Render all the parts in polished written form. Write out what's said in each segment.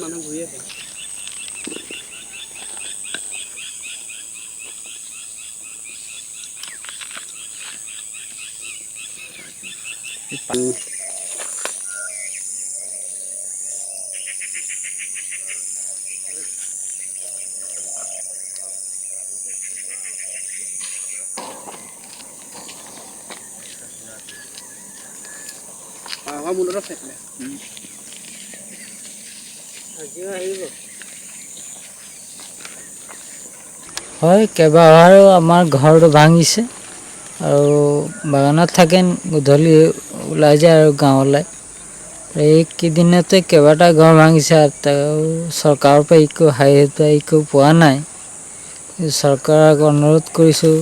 মানুহ ঘূৰি আছে। মূলত থাকিলে হয়, কেইবাবাৰো আমাৰ ঘৰটো ভাঙিছে আৰু বাগানত থাকে, গধূলি ওলাই যায় আৰু গাঁৱলৈ। এইকেইদিনতে কেইবাটা ঘৰ ভাঙিছে আৰু চৰকাৰৰ পৰা একো পোৱা নাই। চৰকাৰক অনুৰোধ কৰিছোঁ,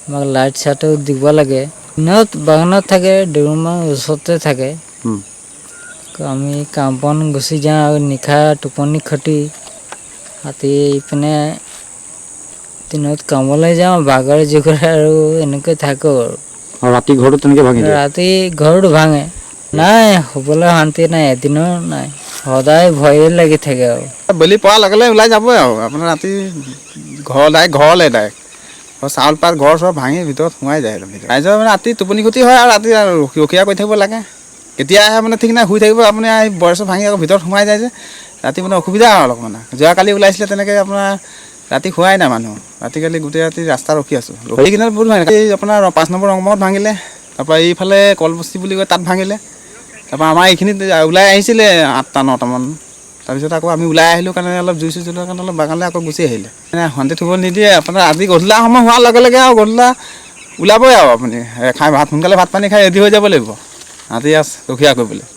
আমাক লাইট চাইটো দিব লাগে। দিনত বাগানত থাকে, দেউৰমান ওচৰতে থাকে। আমি কাম বন গুচি যাওঁ আৰু নিশা টোপনি খতি। ৰাতি ইপিনে দিনত কামলৈ যাওঁ, বাগৰে জোগৰে আৰু এনেকৈ থাকোঁ আৰু ৰাতি ঘৰটো তেনেকৈ ভাঙি দিয়ে। ৰাতি ঘৰটো ভাঙে। নাই, শুবলৈ শান্তি নাই, এদিনো নাই, সদায় ভয়ে লাগি থাকে আৰু বেলি পৰাৰ লগে লগে ওলাই যাবই আৰু আপোনাৰ ৰাতি ঘৰলৈ চাউল পাত ঘৰ চৰ ভাঙি ভিতৰত সোমাই যায়। ৰাইজৰ মানে ৰাতি টোপনি ক্ষতি হয় আৰু ৰাতি আৰু ৰখীয়া কৰি থাকিব লাগে। কেতিয়া আহে মানে ঠিক নাই, শুই থাকিব আপুনি বৰচৰ ভাঙি আকৌ ভিতৰত সোমাই যায় যে ৰাতি মানে অসুবিধা আৰু অলপ মানে। যোৱাকালি ওলাইছিলে তেনেকৈ আপোনাৰ ৰাতি শুৱাই নাই মানুহ, ৰাতিকালি গোটেই ৰাতি ৰাস্তা ৰখি আছোঁ। ৰখি কিনে বহুত ভাঙিলে। এই আপোনাৰ 5 নম্বৰ ৰংমত ভাঙিলে, তাৰপৰা এইফালে কলবস্তি বুলি কয় তাত ভাঙিলে। তাৰপৰা আমাৰ এইখিনিত ওলাই আহিছিলে 8টা 9টামান। তাৰপিছত আকৌ আমি ওলাই আহিলোঁ কাৰণে অলপ জুই চুই জ্বলোৱাৰ কাৰণে অলপ বাগানলৈ আকৌ গুচি আহিলে। শান্তিত শুব নিদিয়ে। আপোনাৰ আজি গধূলা সময় হোৱাৰ লগে লগে আৰু গধূলা ওলাবই আৰু আপুনি সোনকালে ভাত পানী খাই ৰেডি হৈ যাব লাগিব ৰাতি ৰখীয়া কৰিবলৈ।